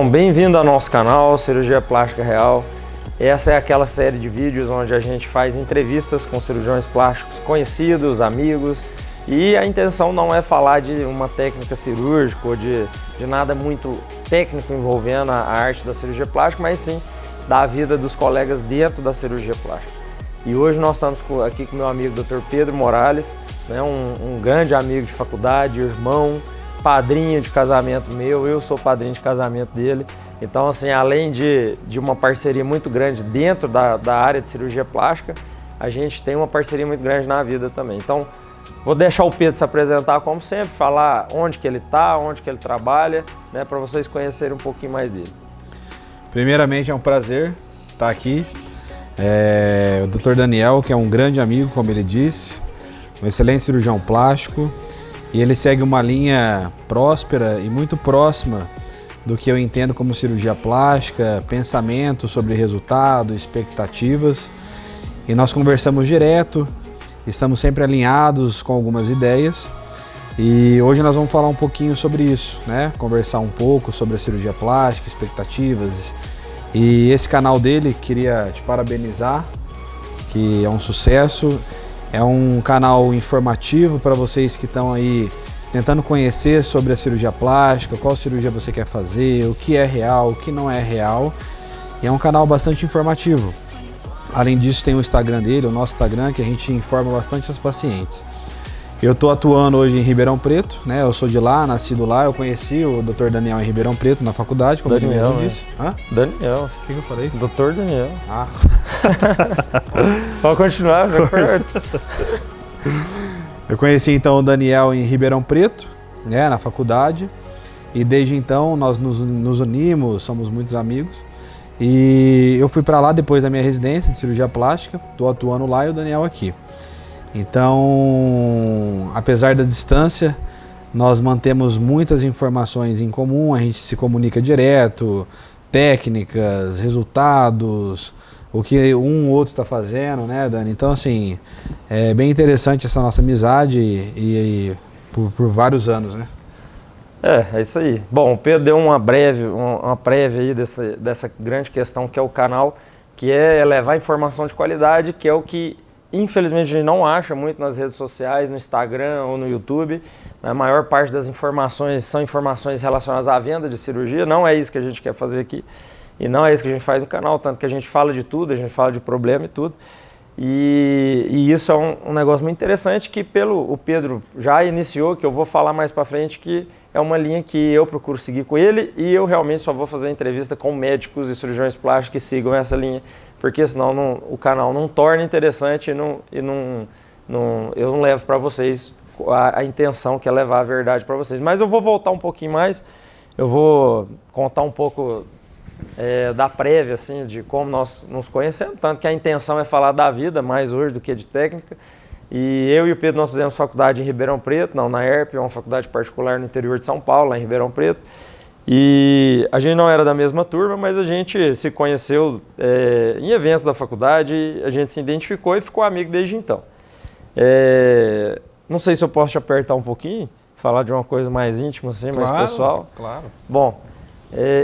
Bom, bem-vindo ao nosso canal Cirurgia Plástica Real. Essa é aquela série de vídeos onde a gente faz entrevistas com cirurgiões plásticos conhecidos, amigos, e a intenção não é falar de uma técnica cirúrgica ou de nada muito técnico envolvendo a arte da cirurgia plástica, mas sim da vida dos colegas dentro da cirurgia plástica. E hoje nós estamos aqui com meu amigo Dr. Pedro Morales, né, um grande amigo de faculdade, irmão, padrinho de casamento meu, eu sou padrinho de casamento dele. Então, assim, além de uma parceria muito grande dentro da área de cirurgia plástica, a gente tem uma parceria muito grande na vida também. Então, vou deixar o Pedro se apresentar como sempre, falar onde que ele está, onde que ele trabalha, né, para vocês conhecerem um pouquinho mais dele. Primeiramente, é um prazer estar aqui. O Dr. Daniel, que é um grande amigo, como ele disse, um excelente cirurgião plástico, e ele segue uma linha próspera e muito próxima do que eu entendo como cirurgia plástica, pensamento sobre resultado, expectativas, e nós conversamos direto, estamos sempre alinhados com algumas ideias, e hoje nós vamos falar um pouquinho sobre isso, né? Conversar um pouco sobre a cirurgia plástica, expectativas, e esse canal dele, queria te parabenizar, que é um sucesso. É um canal informativo para vocês que estão aí tentando conhecer sobre a cirurgia plástica, qual cirurgia você quer fazer, o que é real, o que não é real. E é um canal bastante informativo. Além disso, tem o Instagram dele, o nosso Instagram, que a gente informa bastante os pacientes. Eu estou atuando hoje em Ribeirão Preto, né? Eu sou de lá, nascido lá. Eu conheci o Dr. Daniel em Ribeirão Preto, na faculdade, como ele mesmo disse. Hã? Daniel. O que eu falei? Dr. Daniel. Ah. Pode continuar, já corto. Eu conheci então o Daniel em Ribeirão Preto, né, na faculdade, e desde então nós nos unimos, somos muitos amigos. E eu fui para lá depois da minha residência de cirurgia plástica, estou atuando lá e o Daniel aqui. Então, apesar da distância, nós mantemos muitas informações em comum, a gente se comunica direto, técnicas, resultados, o que um ou outro está fazendo, né, Dani? Então, assim, é bem interessante essa nossa amizade e por vários anos, né? É isso aí. Bom, o Pedro deu uma prévia aí dessa grande questão que é o canal, que é levar informação de qualidade, que é o que infelizmente a gente não acha muito nas redes sociais, no Instagram ou no YouTube. A maior parte das informações são informações relacionadas à venda de cirurgia, não é isso que a gente quer fazer aqui. E não é isso que a gente faz no canal, tanto que a gente fala de tudo, a gente fala de problema e tudo. E isso é um negócio muito interessante que o Pedro já iniciou, que eu vou falar mais para frente, que é uma linha que eu procuro seguir com ele, e eu realmente só vou fazer entrevista com médicos e cirurgiões plásticos que sigam essa linha, porque senão o canal não torna interessante eu não levo para vocês a intenção que é levar a verdade para vocês. Mas eu vou voltar um pouquinho mais, eu vou contar um pouco da prévia, assim, de como nós nos conhecemos, tanto que a intenção é falar da vida mais hoje do que de técnica. E eu e o Pedro, nós fizemos faculdade em Ribeirão Preto, na ERP, uma faculdade particular no interior de São Paulo, lá em Ribeirão Preto. E a gente não era da mesma turma, mas a gente se conheceu em eventos da faculdade, a gente se identificou e ficou amigo desde então. Não sei se eu posso te apertar um pouquinho, falar de uma coisa mais íntima, assim, mais pessoal. Claro. Bom,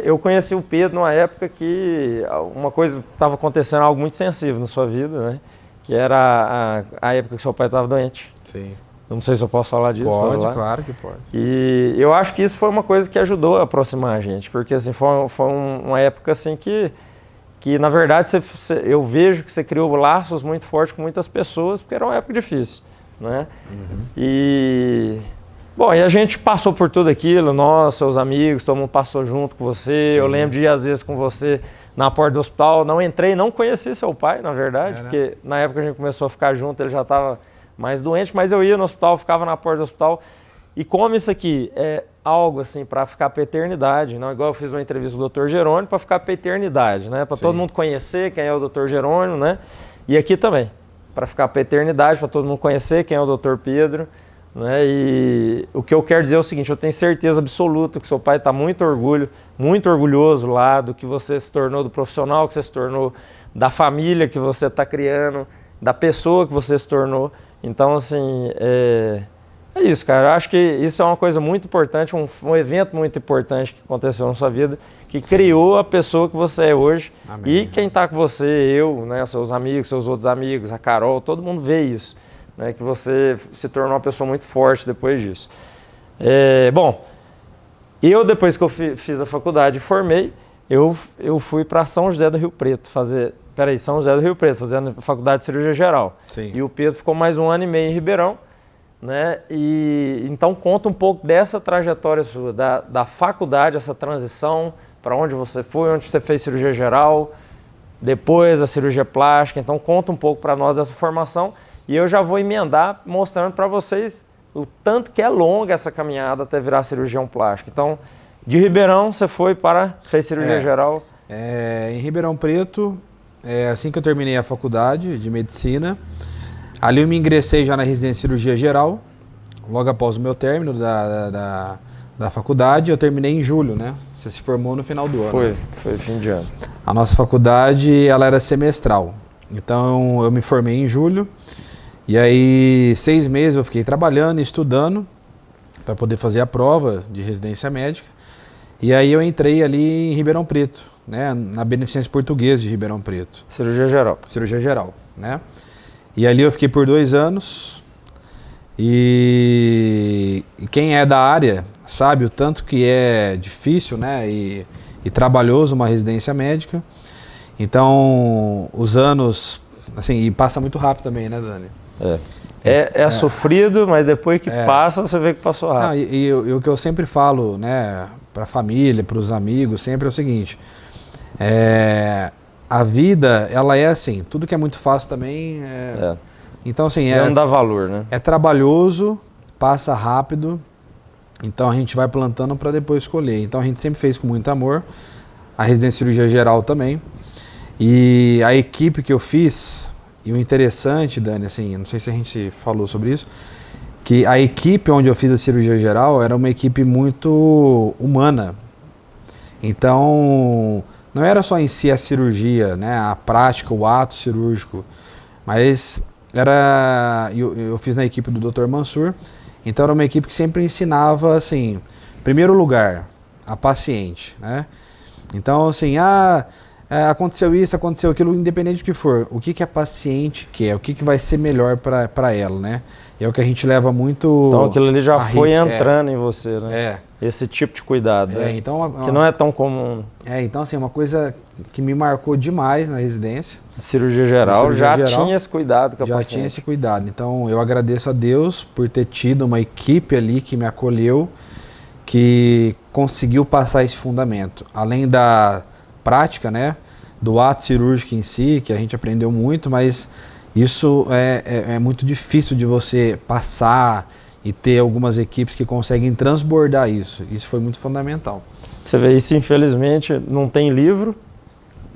eu conheci o Pedro numa época que uma coisa estava acontecendo, algo muito sensível na sua vida, né? Que era a época que seu pai estava doente. Sim. Eu não sei se eu posso falar disso. Pode, claro que pode. E eu acho que isso foi uma coisa que ajudou a aproximar a gente, porque assim, foi uma época assim que na verdade eu vejo que você criou laços muito fortes com muitas pessoas, porque era uma época difícil, né? Uhum. Bom, e a gente passou por tudo aquilo, nós, seus amigos, todo mundo passou junto com você. Sim. Eu lembro de ir às vezes com você na porta do hospital, não entrei, não conheci seu pai, na verdade, porque na época a gente começou a ficar junto, ele já estava mais doente, mas eu ia no hospital, ficava na porta do hospital. E como isso aqui é algo assim para ficar para a eternidade, não igual eu fiz uma entrevista com o Dr. Jerônimo, para ficar para a eternidade, né? Para todo mundo conhecer quem é o Dr. Jerônimo, né? E aqui também, para ficar para a eternidade, para todo mundo conhecer quem é o Dr. Pedro, né? E o que eu quero dizer é o seguinte, eu tenho certeza absoluta que seu pai está muito orgulhoso lá do que você se tornou, do profissional que você se tornou, da família que você está criando, da pessoa que você se tornou. Então, assim, É isso, cara. Eu acho que isso é uma coisa muito importante, um evento muito importante que aconteceu na sua vida, que criou a pessoa que você é hoje. Amém. E quem está com você, eu, né, seus amigos, seus outros amigos, a Carol, todo mundo vê isso, né, que você se tornou uma pessoa muito forte depois disso. Bom, eu depois que eu fiz a faculdade e formei, eu fui para São José do Rio Preto São José do Rio Preto, fazendo faculdade de cirurgia geral. Sim. E o Pedro ficou mais 1 ano e meio em Ribeirão. Né? E então conta um pouco dessa trajetória sua, da faculdade, essa transição, para onde você foi, onde você fez cirurgia geral, depois a cirurgia plástica. Então conta um pouco para nós dessa formação e eu já vou emendar mostrando para vocês o tanto que é longa essa caminhada até virar cirurgião plástico. Então, de Ribeirão você fez cirurgia geral? Em Ribeirão Preto, assim que eu terminei a faculdade de medicina, ali eu me ingressei já na residência de cirurgia geral, logo após o meu término da faculdade. Eu terminei em julho, né? Você se formou no final do ano. Foi fim de ano. A nossa faculdade, ela era semestral. Então eu me formei em julho e aí 6 meses eu fiquei trabalhando e estudando para poder fazer a prova de residência médica. E aí eu entrei ali em Ribeirão Preto, né? Na Beneficência Portuguesa de Ribeirão Preto. Cirurgia geral. Cirurgia geral, né? E ali eu fiquei por 2 anos e quem é da área sabe o tanto que é difícil, né, e trabalhoso uma residência médica. Então, os anos, assim, e passa muito rápido também, né, Dani? É sofrido, mas depois que passa, você vê que passou rápido. Não, e o que eu sempre falo, né, para a família, para os amigos, sempre é o seguinte, a vida, ela é assim, tudo que é muito fácil também Então, assim, não dá valor, né? É trabalhoso, passa rápido, então a gente vai plantando para depois colher. Então a gente sempre fez com muito amor, a residência de cirurgia geral também. E a equipe que eu fiz, e o interessante, Dani, assim, não sei se a gente falou sobre isso, que a equipe onde eu fiz a cirurgia geral era uma equipe muito humana. Então, não era só em si a cirurgia, né, a prática, o ato cirúrgico, mas eu fiz na equipe do Dr. Mansur, então era uma equipe que sempre ensinava, assim, em primeiro lugar, a paciente, né? Então, assim, aconteceu isso, aconteceu aquilo, independente do que for, o que a paciente quer, o que vai ser melhor para ela, né? E é o que a gente leva muito. Então aquilo ali já foi entrando em você, né? É. Esse tipo de cuidado, né? Então, que não é tão comum. Então, assim, uma coisa que me marcou demais na residência. Cirurgia geral já tinha esse cuidado com a paciente. Já tinha esse cuidado. Então, eu agradeço a Deus por ter tido uma equipe ali que me acolheu, que conseguiu passar esse fundamento. Além da prática, né? Do ato cirúrgico em si, que a gente aprendeu muito, mas isso é muito difícil de você passar e ter algumas equipes que conseguem transbordar isso. Isso foi muito fundamental. Você vê isso, infelizmente, não tem livro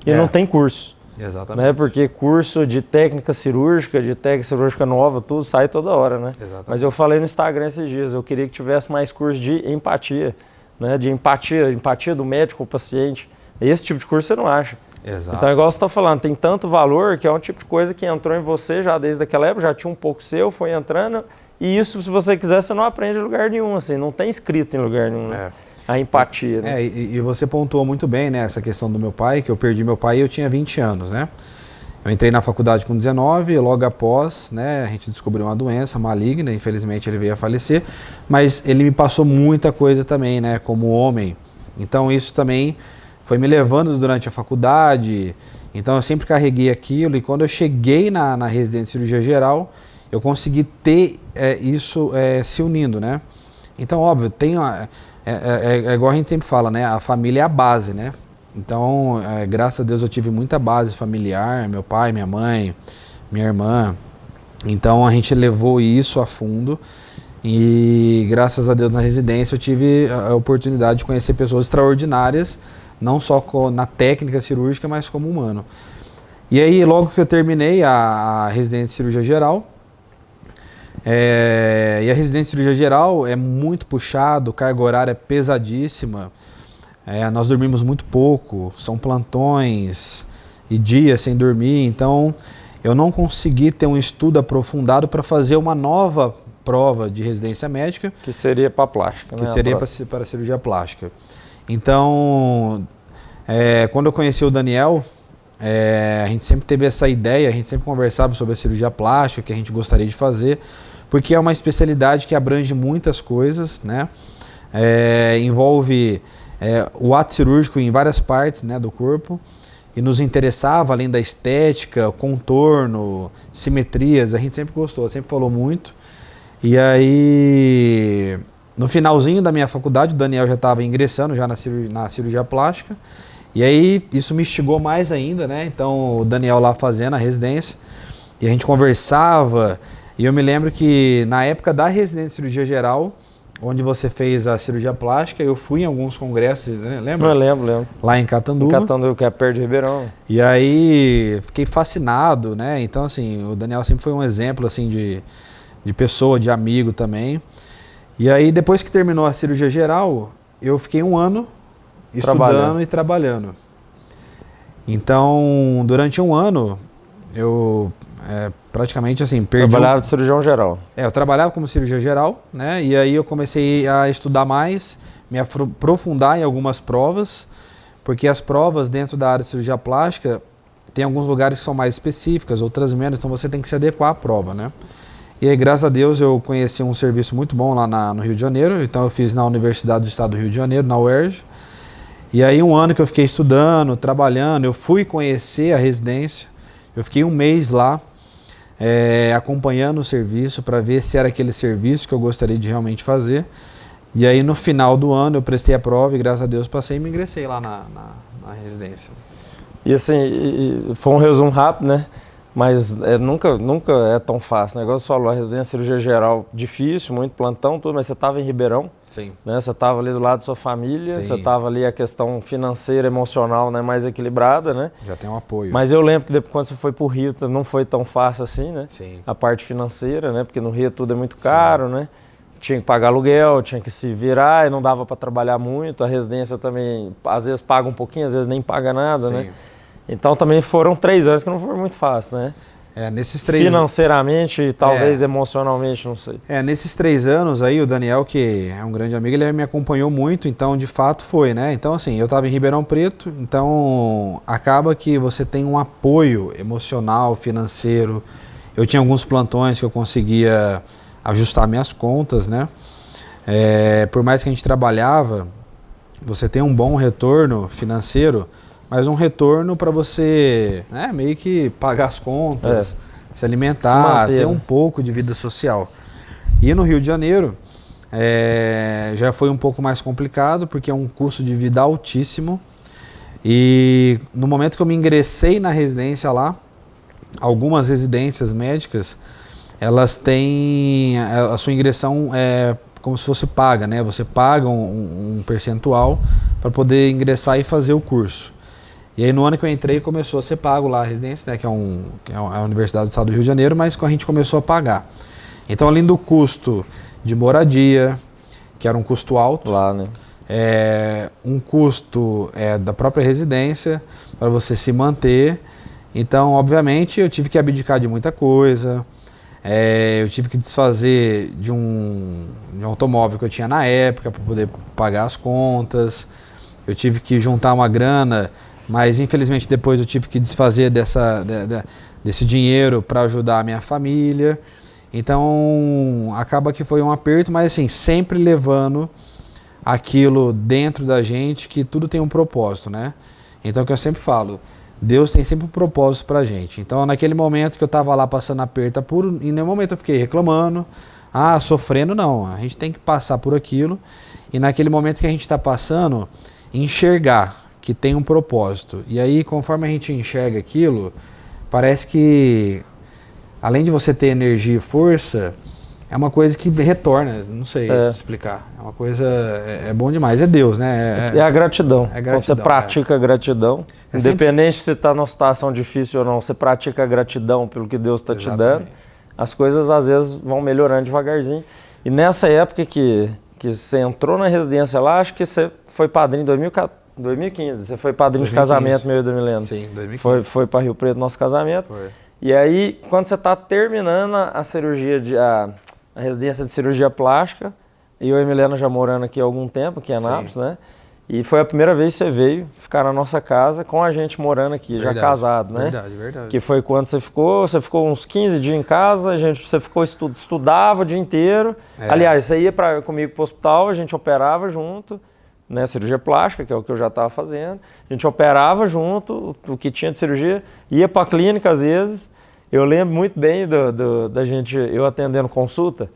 e não tem curso. Exatamente. Né? Porque curso de técnica cirúrgica nova, tudo sai toda hora, né? Exatamente. Mas eu falei no Instagram esses dias, eu queria que tivesse mais curso de empatia, né? De empatia do médico com o paciente. Esse tipo de curso você não acha. Exato. Então, igual você está falando, tem tanto valor que é um tipo de coisa que entrou em você já desde aquela época, já tinha um pouco seu, foi entrando, e isso, se você quiser, você não aprende em lugar nenhum, assim, não tem escrito em lugar nenhum, né? A empatia, né? E você pontuou muito bem, né, essa questão do meu pai, que eu perdi meu pai e eu tinha 20 anos, né? Eu entrei na faculdade com 19 e logo após, né, a gente descobriu uma doença maligna, infelizmente ele veio a falecer, mas ele me passou muita coisa também, né, como homem. Então isso também foi me levando durante a faculdade, então eu sempre carreguei aquilo, e quando eu cheguei na residência de cirurgia geral, eu consegui ter isso se unindo, né? Então, óbvio, é igual a gente sempre fala, né? A família é a base, né? Então, graças a Deus eu tive muita base familiar, meu pai, minha mãe, minha irmã. Então a gente levou isso a fundo e graças a Deus na residência eu tive a oportunidade de conhecer pessoas extraordinárias, não só na técnica cirúrgica, mas como humano. E aí, logo que eu terminei a residência de cirurgia geral, e a residência de cirurgia geral é muito puxado, carga horária é pesadíssima, nós dormimos muito pouco, são plantões e dias sem dormir, então eu não consegui ter um estudo aprofundado para fazer uma nova prova de residência médica. Que seria para plástica, né? Que seria para a cirurgia plástica. Então, quando eu conheci o Daniel, a gente sempre teve essa ideia, a gente sempre conversava sobre a cirurgia plástica, que a gente gostaria de fazer, porque é uma especialidade que abrange muitas coisas, né? Envolve o ato cirúrgico em várias partes, né, do corpo, e nos interessava, além da estética, contorno, simetrias, a gente sempre gostou, sempre falou muito. E aí, no finalzinho da minha faculdade, o Daniel já estava ingressando já na cirurgia plástica, e aí isso me instigou mais ainda, né? Então o Daniel lá fazendo a residência, e a gente conversava, e eu me lembro que na época da residência de cirurgia geral, onde você fez a cirurgia plástica, eu fui em alguns congressos, né? Lembra? Eu lembro. Lá em Catanduva. Em Catanduva, que é perto de Ribeirão. E aí fiquei fascinado, né? Então assim, o Daniel sempre foi um exemplo assim de pessoa, de amigo também. E aí depois que terminou a cirurgia geral, eu fiquei um ano estudando e trabalhando. Então, durante um ano, eu praticamente assim, perdi... Trabalhava de cirurgião geral. eu trabalhava como cirurgião geral, né? E aí eu comecei a estudar mais, me aprofundar em algumas provas, porque as provas dentro da área de cirurgia plástica, tem alguns lugares que são mais específicas, outras menos, então você tem que se adequar à prova, né? E aí, graças a Deus, eu conheci um serviço muito bom lá no Rio de Janeiro, então eu fiz na Universidade do Estado do Rio de Janeiro, na UERJ. E aí um ano que eu fiquei estudando, trabalhando, eu fui conhecer a residência, eu fiquei um mês lá, acompanhando o serviço para ver se era aquele serviço que eu gostaria de realmente fazer. E aí no final do ano eu prestei a prova e graças a Deus passei e me ingressei lá na residência. E assim, foi um resumo rápido, né? Mas nunca é tão fácil. O negócio falou, a residência cirurgia geral difícil, muito plantão, tudo, mas você estava em Ribeirão, Sim. Né? Você estava ali do lado da sua família, Sim. Você estava ali a questão financeira, emocional, né? Mais equilibrada, né? Já tem um apoio. Mas eu lembro que depois quando você foi para o Rio não foi tão fácil assim, né? Sim. A parte financeira, né? Porque no Rio tudo é muito caro, né? Tinha que pagar aluguel, tinha que se virar e não dava para trabalhar muito. A residência também, às vezes paga um pouquinho, às vezes nem paga nada, né? Então também foram 3 anos que não foi muito fácil, né? Nesses 3 financeiramente e talvez emocionalmente, não sei. Nesses 3 anos aí, o Daniel, que é um grande amigo, ele me acompanhou muito, então de fato foi, né? Então assim, eu estava em Ribeirão Preto, então acaba que você tem um apoio emocional, financeiro. Eu tinha alguns plantões que eu conseguia ajustar minhas contas, né? Por mais que a gente trabalhava, você tem um bom retorno financeiro, mas um retorno para você, né, meio que pagar as contas, se alimentar, se manter, ter um pouco de vida social. E no Rio de Janeiro já foi um pouco mais complicado, porque é um custo de vida altíssimo. E no momento que eu me ingressei na residência lá, algumas residências médicas, elas têm a sua ingressão como se fosse paga, né? Você paga um percentual para poder ingressar e fazer o curso. E aí no ano que eu entrei começou a ser pago lá a residência, né, que é a Universidade do Estado do Rio de Janeiro, mas a gente começou a pagar. Então além do custo de moradia, que era um custo alto, lá, né? Um custo da própria residência para você se manter. Então obviamente eu tive que abdicar de muita coisa, eu tive que desfazer de um automóvel que eu tinha na época para poder pagar as contas, eu tive que juntar uma grana. Mas infelizmente depois eu tive que desfazer desse dinheiro para ajudar a minha família. Então acaba que foi um aperto, mas assim, sempre levando aquilo dentro da gente, que tudo tem um propósito, né? Então o que eu sempre falo, Deus tem sempre um propósito pra gente. Então naquele momento que eu estava lá passando aperto, em nenhum momento eu fiquei reclamando, sofrendo, não. A gente tem que passar por aquilo e naquele momento que a gente está passando, enxergar que tem um propósito. E aí, conforme a gente enxerga aquilo, parece que, além de você ter energia e força, é uma coisa que retorna, não sei explicar. É uma coisa, bom demais, é Deus, né? É a gratidão. Gratidão. Quando você pratica a gratidão, independente se está numa situação difícil ou não, você pratica a gratidão pelo que Deus está te dando, as coisas às vezes vão melhorando devagarzinho. E nessa época que você entrou na residência lá, acho que você foi padrinho em 2015, você foi padrinho 2015. De casamento meu e do Mileno. Sim, 2015. Foi para Rio Preto nosso casamento. Foi. E aí, quando você está terminando a cirurgia a residência de cirurgia plástica, e eu e a Milena já morando aqui há algum tempo, aqui em Anápolis, né? E foi a primeira vez que você veio ficar na nossa casa com a gente morando aqui, Verdade, já casado, né? Verdade. Que foi quando você ficou uns 15 dias em casa, você ficou estudava o dia inteiro. Aliás, você ia comigo para o hospital, a gente operava junto, né? Cirurgia plástica, que é o que eu já estava fazendo. A gente operava junto, o que tinha de cirurgia, ia para a clínica às vezes. Eu lembro muito bem da gente, eu atendendo consulta,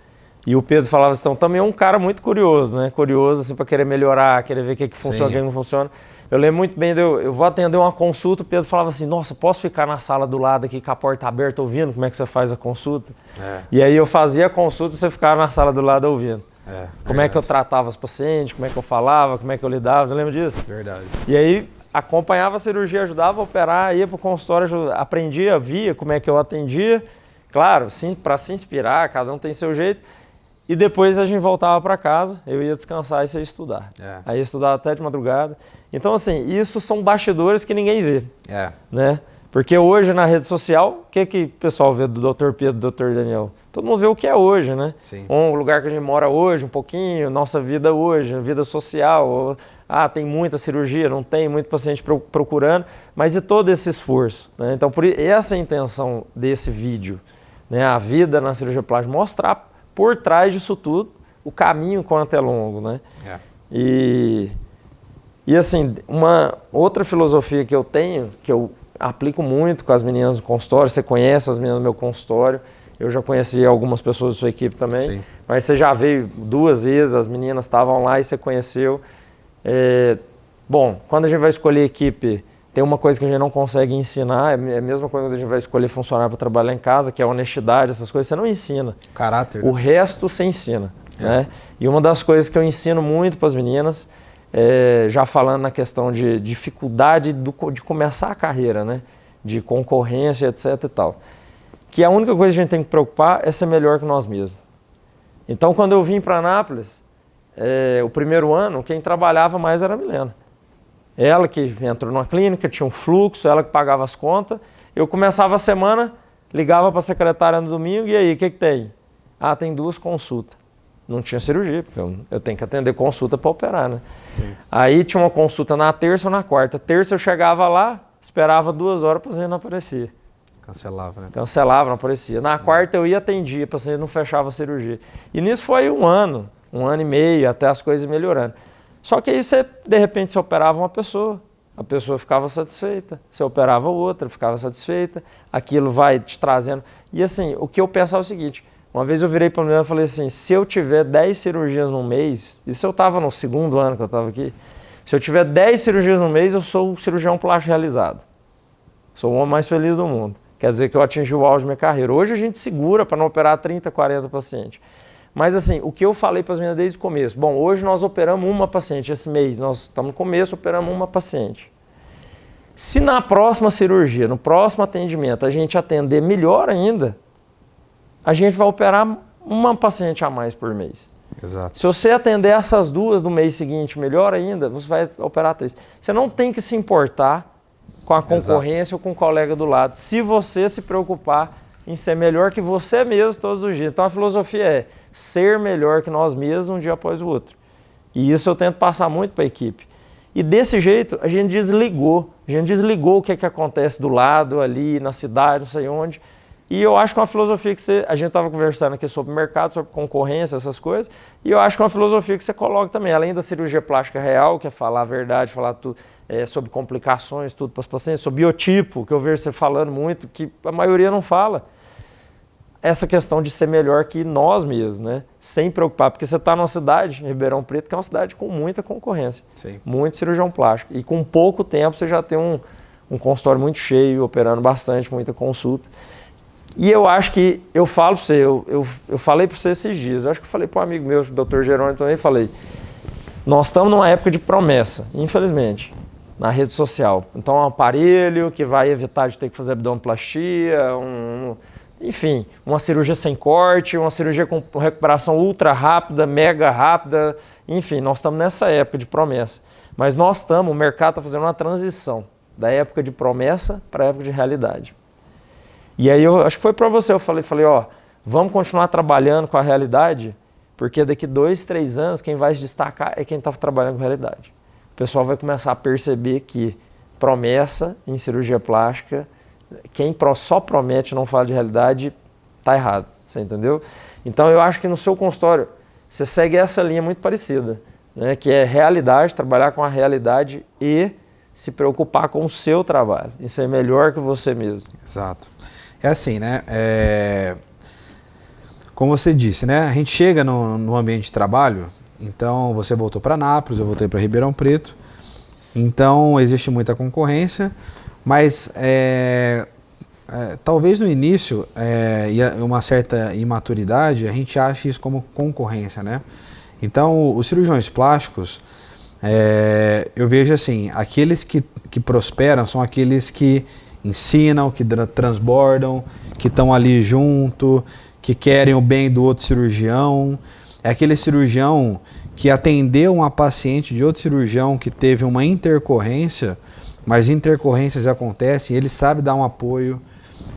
e o Pedro falava assim, então também é um cara muito curioso, né? Curioso assim para querer melhorar, querer ver o que funciona, o que não funciona. Eu lembro muito bem, eu vou atender uma consulta, o Pedro falava assim, nossa, posso ficar na sala do lado aqui com a porta aberta ouvindo como é que você faz a consulta? E aí eu fazia a consulta e você ficava na sala do lado ouvindo. Como é que eu tratava os pacientes, como é que eu falava, como é que eu lidava, você lembra disso? Verdade. E aí acompanhava a cirurgia, ajudava a operar, ia para o consultório, aprendia, via como é que eu atendia. Claro, sim, para se inspirar, cada um tem seu jeito. E depois a gente voltava para casa, eu ia descansar e você ia estudar. Aí ia estudar até de madrugada. Então, assim, isso são bastidores que ninguém vê. Né? Porque hoje na rede social, o que o pessoal vê do Dr. Pedro, do Dr. Daniel? Todo mundo vê o que é hoje, né? Sim. Um lugar que a gente mora hoje, um pouquinho, nossa vida hoje, vida social. Tem muita cirurgia, não tem muito paciente procurando, mas e todo esse esforço, né? Então, essa é a intenção desse vídeo, né? A vida na cirurgia plástica, mostrar por trás disso tudo o caminho quanto é longo, né? E assim, uma outra filosofia que eu tenho, que eu aplico muito com as meninas do consultório, você conhece as meninas do meu consultório, eu já conheci algumas pessoas da sua equipe também, Sim. Mas você já veio 2 vezes, as meninas estavam lá e você conheceu. Bom, quando a gente vai escolher equipe, tem uma coisa que a gente não consegue ensinar, é a mesma coisa quando a gente vai escolher funcionário para trabalhar em casa, que é a honestidade, essas coisas, você não ensina. Caráter. O resto você ensina. Né? E uma das coisas que eu ensino muito para as meninas, já falando na questão de dificuldade de começar a carreira, né? De concorrência, etc e tal, que a única coisa que a gente tem que preocupar é ser melhor que nós mesmos. Então, quando eu vim para Anápolis, o primeiro ano, quem trabalhava mais era a Milena. Ela que entrou numa clínica, tinha um fluxo, ela que pagava as contas. Eu começava a semana, ligava para a secretária no domingo, e aí, o que tem? Tem 2 consultas. Não tinha cirurgia, porque eu tenho que atender consulta para operar, né? Sim. Aí tinha uma consulta na terça ou na quarta. Terça eu chegava lá, esperava 2 horas, o paciente não aparecia. Cancelava, né? Cancelava, não aparecia. Na quarta eu ia atendia, o paciente não fechava a cirurgia. E nisso foi 1 ano e meio, até as coisas melhorando. Só que aí você, de repente, você operava uma pessoa, a pessoa ficava satisfeita, você operava outra, ficava satisfeita, aquilo vai te trazendo. E assim, o que eu pensava é o seguinte, uma vez eu virei para a mulher e falei assim, se eu tiver 10 cirurgias no mês, isso eu estava no 2º ano que eu estava aqui, se eu tiver 10 cirurgias no mês, eu sou o cirurgião plástico realizado. Sou o homem mais feliz do mundo. Quer dizer que eu atingi o auge da minha carreira. Hoje a gente segura para não operar 30, 40 pacientes. Mas assim, o que eu falei para as meninas desde o começo, bom, hoje nós operamos uma paciente, esse mês, nós estamos no começo, operamos uma paciente. Se na próxima cirurgia, no próximo atendimento, a gente atender melhor ainda, a gente vai operar uma paciente a mais por mês. Exato. Se você atender essas 2 do mês seguinte melhor ainda, você vai operar 3. Você não tem que se importar com a concorrência ou com o colega do lado, se você se preocupar em ser melhor que você mesmo todos os dias. Então a filosofia é ser melhor que nós mesmos um dia após o outro. E isso eu tento passar muito para a equipe. E desse jeito a gente desligou o que acontece do lado, ali, na cidade, não sei onde. E eu acho que é uma filosofia que a gente estava conversando aqui sobre mercado, sobre concorrência, essas coisas, e eu acho que é uma filosofia que você coloca também, além da cirurgia plástica real, que é falar a verdade, falar tudo, sobre complicações, tudo para os pacientes, sobre biotipo, que eu vejo você falando muito, que a maioria não fala. Essa questão de ser melhor que nós mesmos, né? Sem preocupar, porque você está numa cidade, Ribeirão Preto, que é uma cidade com muita concorrência, Sim. Muito cirurgião plástico, e com pouco tempo você já tem um consultório muito cheio, operando bastante, muita consulta. E eu acho que, eu falo para você, eu falei para você esses dias, eu acho que eu falei para um amigo meu, o Dr. Jerônimo também, falei, nós estamos numa época de promessa, infelizmente, na rede social. Então, um aparelho que vai evitar de ter que fazer abdominoplastia, enfim, uma cirurgia sem corte, uma cirurgia com recuperação ultra rápida, mega rápida, enfim, nós estamos nessa época de promessa. Mas o mercado está fazendo uma transição da época de promessa para a época de realidade. E aí eu acho que foi para você, eu falei, vamos continuar trabalhando com a realidade, porque daqui 2, 3 anos quem vai se destacar é quem está trabalhando com a realidade. O pessoal vai começar a perceber que promessa em cirurgia plástica, quem só promete e não fala de realidade, está errado, você entendeu? Então eu acho que no seu consultório você segue essa linha muito parecida, né, que é realidade, trabalhar com a realidade e se preocupar com o seu trabalho, e ser melhor que você mesmo. Exato. É assim, né? Como você disse, né? A gente chega no ambiente de trabalho, então você voltou para Nápoles, eu voltei para Ribeirão Preto, então existe muita concorrência, mas talvez no início, e uma certa imaturidade, a gente acha isso como concorrência, né? Então, os cirurgiões plásticos, eu vejo assim, aqueles que prosperam são aqueles que ensinam, que transbordam, que estão ali junto, que querem o bem do outro cirurgião. É aquele cirurgião que atendeu uma paciente de outro cirurgião que teve uma intercorrência, mas intercorrências acontecem, ele sabe dar um apoio,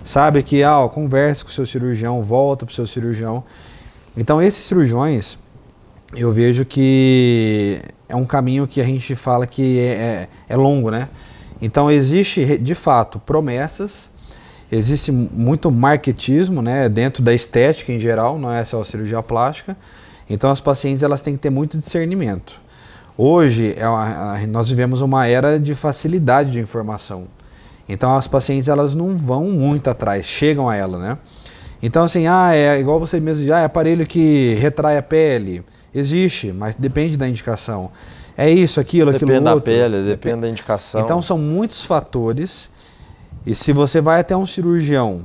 sabe que, converse com o seu cirurgião, volta para o seu cirurgião. Então, esses cirurgiões, eu vejo que é um caminho que a gente fala que é longo, né? Então, existe, de fato, promessas, existe muito marketismo, né, dentro da estética em geral, não é só a cirurgia plástica. Então, as pacientes elas têm que ter muito discernimento. Hoje, nós vivemos uma era de facilidade de informação. Então, as pacientes elas não vão muito atrás, chegam a ela, né? Então, assim, é igual você mesmo diz, é aparelho que retrai a pele. Existe, mas depende da indicação. É isso, aquilo outro. Depende da pele, depende da indicação. Então, são muitos fatores. E se você vai até um cirurgião,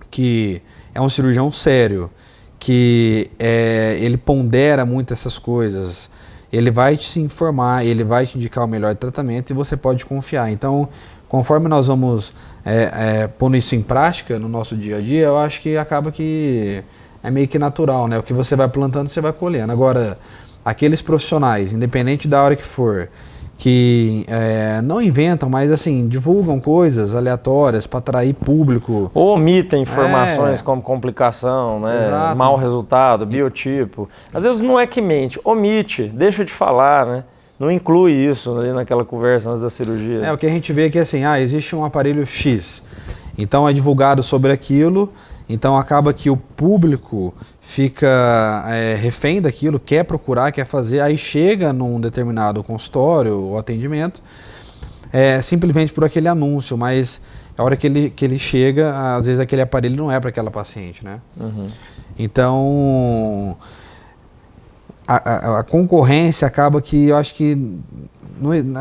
que é um cirurgião sério, que ele pondera muito essas coisas, ele vai te informar, ele vai te indicar o melhor tratamento e você pode confiar. Então, conforme nós vamos pondo isso em prática no nosso dia a dia, eu acho que acaba que é meio que natural, né? O que você vai plantando, você vai colhendo. Agora, aqueles profissionais, independente da hora que for, que não inventam, mas assim, divulgam coisas aleatórias para atrair público. Ou omitem informações como complicação, né? Exato. Mau resultado, biotipo. Às vezes não é que mente, omite, deixa de falar, né? Não inclui isso ali naquela conversa antes da cirurgia. O que a gente vê é que assim, existe um aparelho X, então é divulgado sobre aquilo, então acaba que o público fica refém daquilo, quer procurar, quer fazer, aí chega num determinado consultório ou atendimento, simplesmente por aquele anúncio, mas a hora que ele chega, às vezes aquele aparelho não é para aquela paciente, né? Uhum. Então, a concorrência acaba que eu acho que,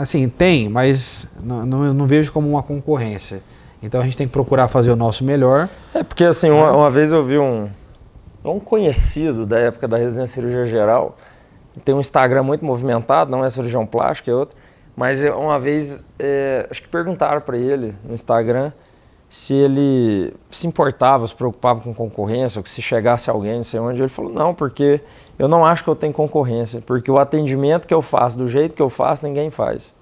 assim, tem, mas não vejo como uma concorrência. Então a gente tem que procurar fazer o nosso melhor. Porque assim, uma vez eu vi um conhecido da época da residência cirurgia geral, tem um Instagram muito movimentado, não é cirurgião plástico, é outro, mas uma vez, acho que perguntaram para ele no Instagram se ele se importava, se preocupava com concorrência, ou que se chegasse alguém, não sei onde, ele falou, não, porque eu não acho que eu tenho concorrência, porque o atendimento que eu faço, do jeito que eu faço, ninguém faz.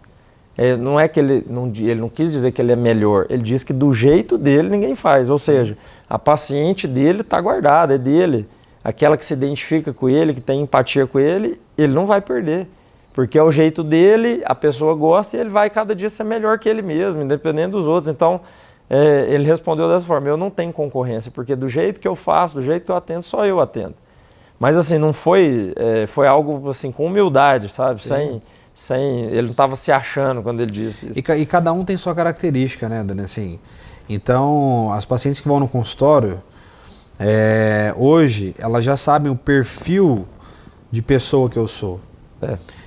Não é que ele não quis dizer que ele é melhor, ele disse que do jeito dele ninguém faz, ou seja, a paciente dele está guardada, é dele. Aquela que se identifica com ele, que tem empatia com ele, ele não vai perder, porque é o jeito dele, a pessoa gosta e ele vai cada dia ser melhor que ele mesmo, independente dos outros. Então, ele respondeu dessa forma, eu não tenho concorrência, porque do jeito que eu faço, do jeito que eu atendo, só eu atendo. Mas assim, não foi, foi algo assim, com humildade, sabe, ele não estava se achando quando ele disse isso. E cada um tem sua característica, né, Dani? Assim, então, as pacientes que vão no consultório, hoje, elas já sabem o perfil de pessoa que eu sou.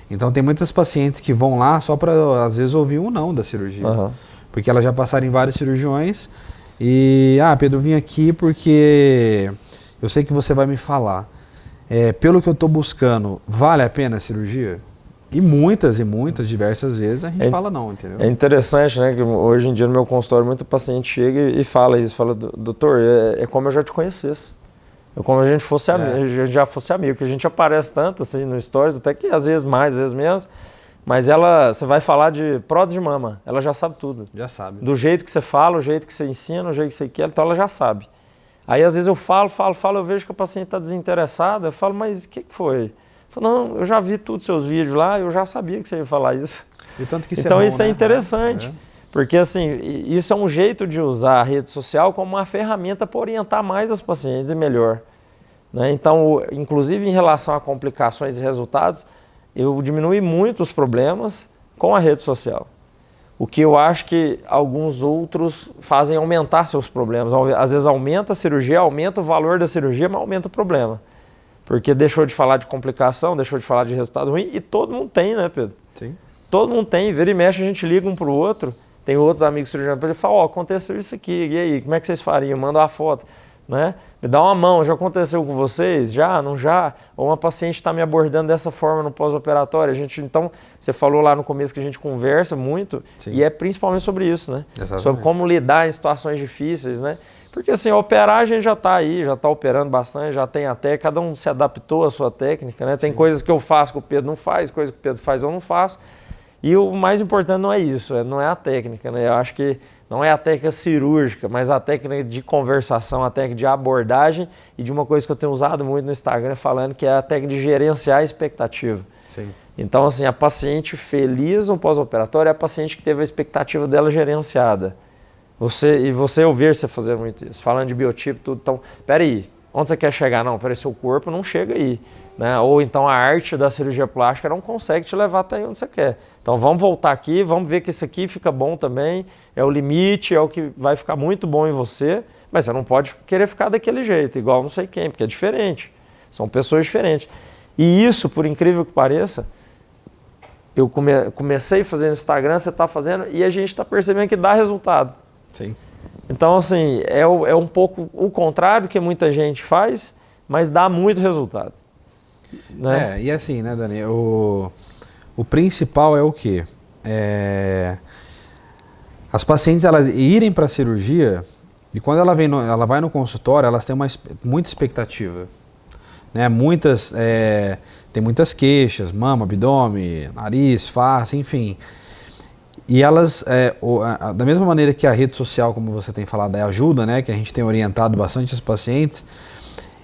Então, tem muitas pacientes que vão lá só para, às vezes, ouvir um não da cirurgia. Uhum. Porque elas já passaram em vários cirurgiões e, Pedro, eu vim aqui porque eu sei que você vai me falar. Pelo que eu estou buscando, vale a pena a cirurgia? E muitas, diversas vezes a gente fala não, entendeu? É interessante, né, que hoje em dia no meu consultório muito paciente chega e fala isso, fala, doutor, é como eu já te conhecesse. É como a gente fosse amigo, a gente já fosse amigo, porque a gente aparece tanto assim no stories, até que às vezes mais, às vezes menos, mas você vai falar de prótese de mama, ela já sabe tudo. Já sabe. Do jeito que você fala, o jeito que você ensina, o jeito que você quer, então ela já sabe. Aí às vezes eu falo, eu vejo que a paciente está desinteressada, eu falo, mas o que foi? Eu falo, não, eu já vi todos os seus vídeos lá, eu já sabia que você ia falar isso. E tanto que isso Então é bom, isso é né? interessante, porque assim, isso é um jeito de usar a rede social como uma ferramenta para orientar mais as pacientes e melhor. Né? Então, inclusive em relação a complicações e resultados, eu diminui muito os problemas com a rede social. O que eu acho que alguns outros fazem aumentar seus problemas. Às vezes aumenta a cirurgia, aumenta o valor da cirurgia, mas aumenta o problema. Porque deixou de falar de complicação, deixou de falar de resultado ruim, e todo mundo tem, né, Pedro? Sim. Todo mundo tem, vira e mexe, a gente liga um para o outro, tem outros amigos cirurgiões, ele fala, aconteceu isso aqui, e aí, como é que vocês fariam? Manda uma foto, né? Me dá uma mão, já aconteceu com vocês? Já? Não já? Ou uma paciente está me abordando dessa forma no pós-operatório, então, você falou lá no começo que a gente conversa muito, sim, e é principalmente sobre isso, né? Exatamente. Sobre como lidar em situações difíceis, né? Porque assim, operar a gente já está aí, já está operando bastante, já tem até, cada um se adaptou à sua técnica, né? Tem coisas que eu faço que o Pedro não faz, coisas que o Pedro faz eu não faço. E o mais importante não é isso, não é a técnica, né? Eu acho que não é a técnica cirúrgica, mas a técnica de conversação, a técnica de abordagem e de uma coisa que eu tenho usado muito no Instagram falando, que é a técnica de gerenciar a expectativa. Sim. Então assim, a paciente feliz no pós-operatório é a paciente que teve a expectativa dela gerenciada. Você ouvir você fazer muito isso, falando de biotipo, tudo. Então, peraí, onde você quer chegar? Não, peraí, seu corpo não chega aí. Né? Ou então a arte da cirurgia plástica não consegue te levar até onde você quer. Então vamos voltar aqui, vamos ver que isso aqui fica bom também, é o limite, é o que vai ficar muito bom em você, mas você não pode querer ficar daquele jeito, igual não sei quem, porque é diferente. São pessoas diferentes. E isso, por incrível que pareça, eu comecei a fazer no Instagram, você está fazendo, e a gente está percebendo que dá resultado. Sim. Então, assim, é um pouco o contrário que muita gente faz, mas dá muito resultado. Né? E assim, né, Dani, o principal é o quê? As pacientes, elas irem para a cirurgia, e quando ela vai no consultório, elas têm muita expectativa. Né? Tem muitas queixas, mama, abdômen, nariz, face, enfim. E elas, da mesma maneira que a rede social, como você tem falado, ajuda, né, que a gente tem orientado bastante as pacientes,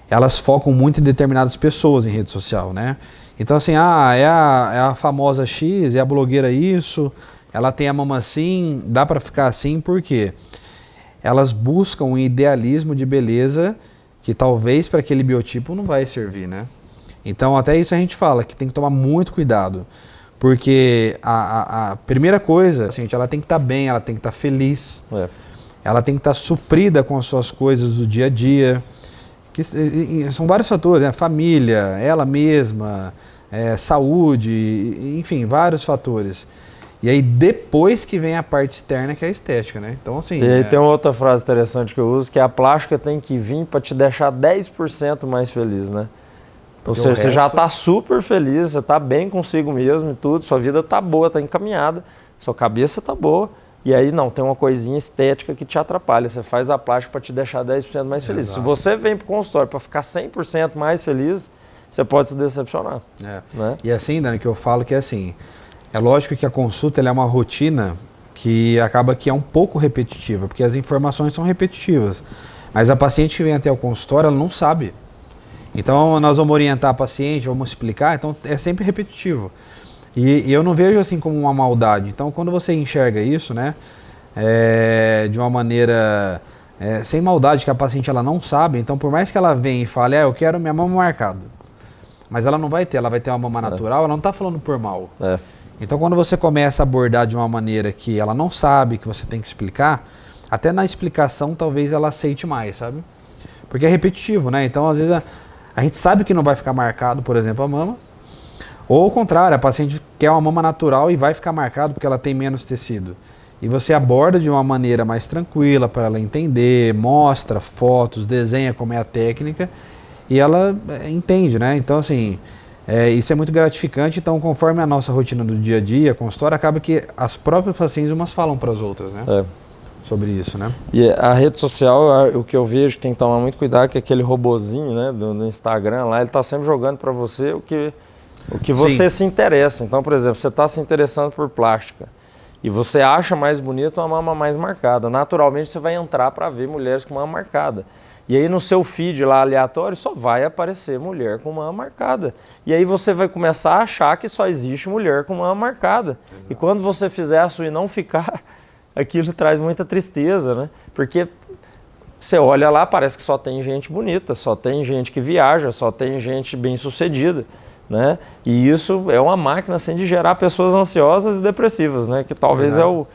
elas focam muito em determinadas pessoas em rede social, né? Então assim, é a famosa X, é a blogueira isso, ela tem a mama assim, dá para ficar assim, por quê? Elas buscam um idealismo de beleza que talvez para aquele biotipo não vai servir, né? Então até isso a gente fala, que tem que tomar muito cuidado. Porque a primeira coisa, assim, ela tem que estar bem, ela tem que estar feliz, ela tem que estar suprida com as suas coisas do dia a dia, que são vários fatores, né? Família, ela mesma, saúde, enfim, vários fatores. E aí depois que vem a parte externa, que é a estética, né? Então, assim, e aí tem uma outra frase interessante que eu uso, que a plástica tem que vir para te deixar 10% mais feliz, né? Ou seja, você já está super feliz, você está bem consigo mesmo e tudo, sua vida está boa, está encaminhada, sua cabeça está boa, e aí não, tem uma coisinha estética que te atrapalha, você faz a plástica para te deixar 10% mais feliz. Exato. Se você vem para o consultório para ficar 100% mais feliz, você pode se decepcionar. Né? E assim, Dani, que eu falo que é assim, é lógico que a consulta ela é uma rotina que acaba que é um pouco repetitiva, porque as informações são repetitivas, mas a paciente que vem até o consultório, ela não sabe. Então nós vamos orientar a paciente, vamos explicar, então é sempre repetitivo. E eu não vejo assim como uma maldade. Então quando você enxerga isso, né, de uma maneira sem maldade, que a paciente ela não sabe, então por mais que ela venha e fale, eu quero minha mama marcada, mas ela não vai ter, ela vai ter uma mama natural, ela não está falando por mal. Então quando você começa a abordar de uma maneira que ela não sabe, que você tem que explicar, até na explicação talvez ela aceite mais, sabe? Porque é repetitivo, né? Então às vezes a gente sabe que não vai ficar marcado, por exemplo, a mama. Ou ao contrário, a paciente quer uma mama natural e vai ficar marcado porque ela tem menos tecido. E você aborda de uma maneira mais tranquila para ela entender, mostra fotos, desenha como é a técnica e ela entende, né? Então assim, isso é muito gratificante. Então conforme a nossa rotina do dia a dia, consultório, acaba que as próprias pacientes umas falam para as outras, né? Sobre isso, né? E a rede social, o que eu vejo que tem que tomar muito cuidado, que aquele robozinho, né, do Instagram lá, ele está sempre jogando para você o que você se interessa. Então, por exemplo, você está se interessando por plástica e você acha mais bonito uma mama mais marcada. Naturalmente, você vai entrar para ver mulheres com mama marcada. E aí no seu feed lá aleatório só vai aparecer mulher com mama marcada. E aí você vai começar a achar que só existe mulher com mama marcada. Exato. E quando você fizer a sua e não ficar, aquilo traz muita tristeza, né? Porque você olha lá, parece que só tem gente bonita, só tem gente que viaja, só tem gente bem-sucedida, né? E isso é uma máquina assim, de gerar pessoas ansiosas e depressivas, né? Que talvez é o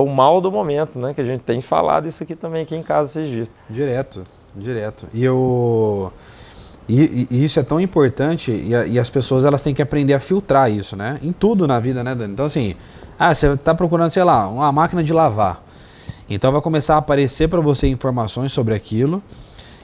mal do momento, né? Que a gente tem falado isso aqui também aqui em casa esses dias. Direto. E isso é tão importante e as pessoas elas têm que aprender a filtrar isso, né? Em tudo na vida, né, Dani? Então assim, você está procurando, sei lá, uma máquina de lavar. Então vai começar a aparecer para você informações sobre aquilo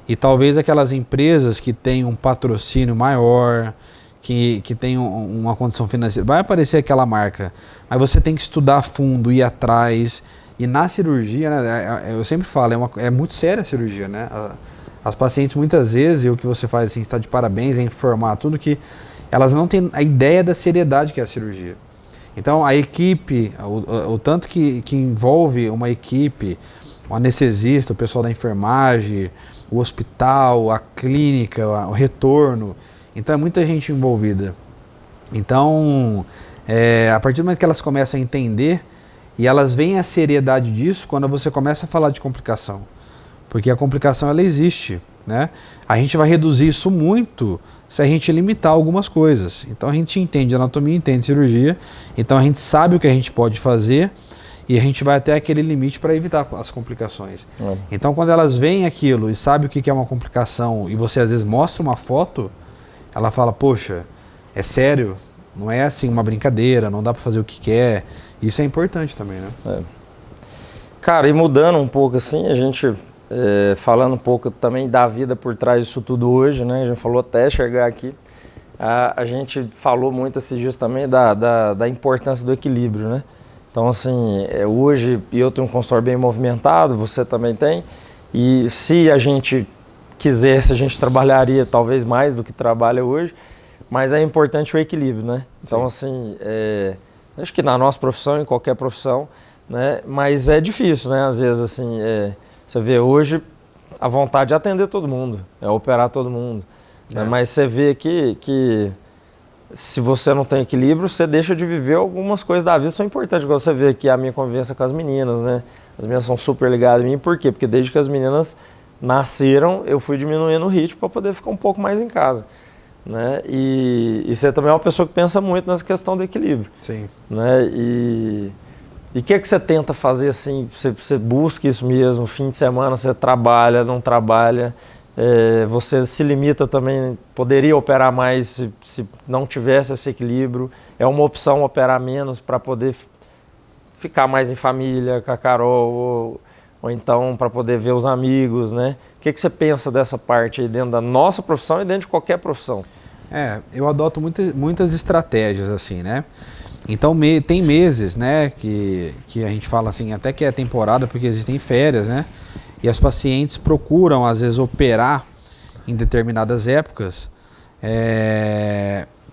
e talvez aquelas empresas que têm um patrocínio maior, que tem uma condição financeira, vai aparecer aquela marca, mas você tem que estudar a fundo, ir atrás. E na cirurgia, né, eu sempre falo, é muito séria a cirurgia, né? As pacientes muitas vezes, e o que você faz assim, está de parabéns, é informar tudo que elas não têm a ideia da seriedade que é a cirurgia. Então a equipe, o tanto que envolve uma equipe, o anestesista, o pessoal da enfermagem, o hospital, a clínica, o retorno, então é muita gente envolvida. Então, a partir do momento que elas começam a entender, e elas veem a seriedade disso quando você começa a falar de complicação. Porque a complicação ela existe, né? A gente vai reduzir isso muito se a gente limitar algumas coisas. Então a gente entende anatomia, entende cirurgia, então a gente sabe o que a gente pode fazer e a gente vai até aquele limite para evitar as complicações. Então quando elas veem aquilo e sabem o que é uma complicação e você às vezes mostra uma foto, ela fala, poxa, é sério? Não é assim uma brincadeira, não dá para fazer o que quer. Isso é importante também, né? Cara, e mudando um pouco assim, a gente falando um pouco também da vida por trás disso tudo hoje, né? A gente falou até chegar aqui. A gente falou muito esses dias também da importância do equilíbrio, né? Então, assim, hoje eu tenho um consultório bem movimentado, você também tem. E se a gente quisesse, a gente trabalharia talvez mais do que trabalha hoje. Mas é importante o equilíbrio, né? Então, assim, acho que na nossa profissão, em qualquer profissão, né? Mas é difícil, né? Às vezes, assim, você vê hoje a vontade de atender todo mundo, operar todo mundo. Né? Mas você vê que se você não tem equilíbrio, você deixa de viver algumas coisas da vida que são importantes. Igual você vê aqui a minha convivência com as meninas, né? As meninas são super ligadas em mim. Por quê? Porque desde que as meninas nasceram, eu fui diminuindo o ritmo para poder ficar um pouco mais em casa. Né? E você também é uma pessoa que pensa muito nessa questão do equilíbrio. Sim. Né? E o que você tenta fazer assim? Você busca isso mesmo? Fim de semana você trabalha, não trabalha? Você se limita também? Poderia operar mais se não tivesse esse equilíbrio? É uma opção operar menos para poder ficar mais em família com a Carol? Ou então para poder ver os amigos, né? O que você pensa dessa parte aí dentro da nossa profissão e dentro de qualquer profissão? Eu adoto muitas estratégias assim, né? Então tem meses, né, que a gente fala assim, até que é temporada porque existem férias, né? E as pacientes procuram às vezes operar em determinadas épocas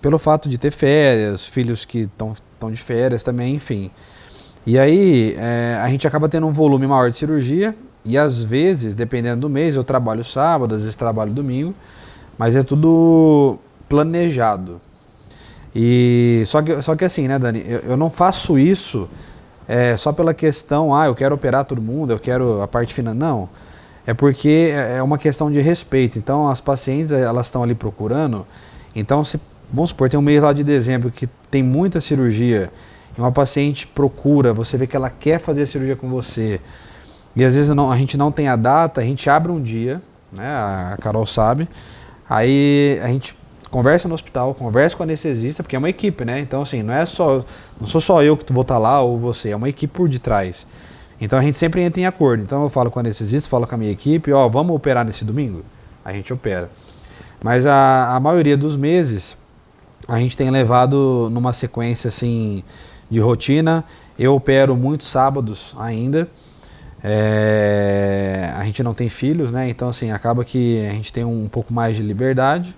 pelo fato de ter férias, filhos que estão de férias também, enfim. E aí a gente acaba tendo um volume maior de cirurgia e às vezes, dependendo do mês, eu trabalho sábado, às vezes trabalho domingo, mas é tudo planejado. E só que assim, né, Dani, eu não faço isso só pela questão, eu quero operar todo mundo, eu quero a parte final, não. É porque é uma questão de respeito. Então as pacientes, elas estão ali procurando, então vamos supor, tem um mês lá de dezembro que tem muita cirurgia, e uma paciente procura, você vê que ela quer fazer a cirurgia com você, e às vezes a gente não tem a data, a gente abre um dia, né, a Carol sabe, aí a gente conversa no hospital, conversa com o anestesista, porque é uma equipe, né? Então, assim, não sou só eu que vou estar lá ou você, é uma equipe por detrás. Então, a gente sempre entra em acordo. Então, eu falo com o anestesista, falo com a minha equipe, vamos operar nesse domingo? A gente opera. Mas a maioria dos meses, a gente tem levado numa sequência, assim, de rotina. Eu opero muitos sábados ainda. A gente não tem filhos, né? Então, assim, acaba que a gente tem um pouco mais de liberdade.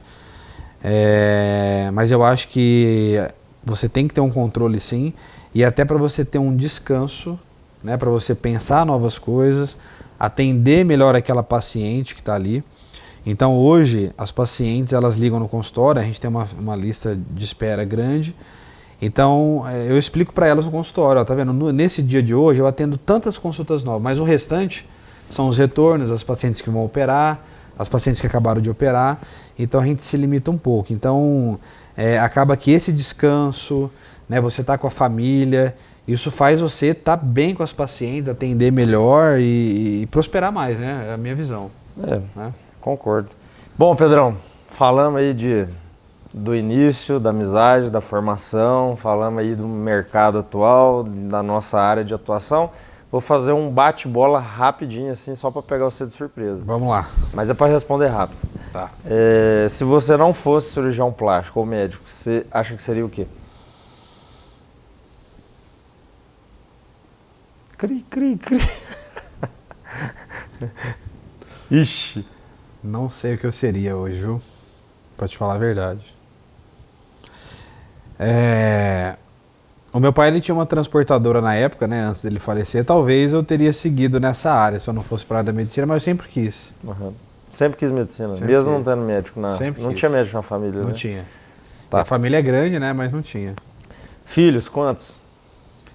Mas eu acho que você tem que ter um controle sim, e até para você ter um descanso, né, para você pensar novas coisas, atender melhor aquela paciente que está ali. Então hoje as pacientes elas ligam no consultório, a gente tem uma lista de espera grande. Então eu explico para elas no consultório, ó, tá vendo? Nesse dia de hoje eu atendo tantas consultas novas, mas o restante são os retornos, as pacientes que vão operar, as pacientes que acabaram de operar. Então a gente se limita um pouco. Então acaba que esse descanso, né, você tá com a família, isso faz você estar bem com as pacientes, atender melhor e prosperar mais, né? É a minha visão. Né? Concordo. Bom, Pedrão, falamos aí do início, da amizade, da formação, falamos aí do mercado atual, da nossa área de atuação. Vou fazer um bate-bola rapidinho, assim, só para pegar você de surpresa. Vamos lá. Mas é para responder rápido. Tá. Se você não fosse cirurgião plástico ou médico, você acha que seria o quê? Cri, cri, cri. Ixi. Não sei o que eu seria hoje, viu? Pra te falar a verdade. O meu pai ele tinha uma transportadora na época, né? Antes dele falecer. Talvez eu teria seguido nessa área se eu não fosse para a área da medicina, mas eu sempre quis. Uhum. Sempre quis medicina, Sempre mesmo quis. não tendo médico na... Sempre Não quis. tinha médico na família, Não né? tinha. Tá. A família é grande, né? Mas não tinha. Filhos, quantos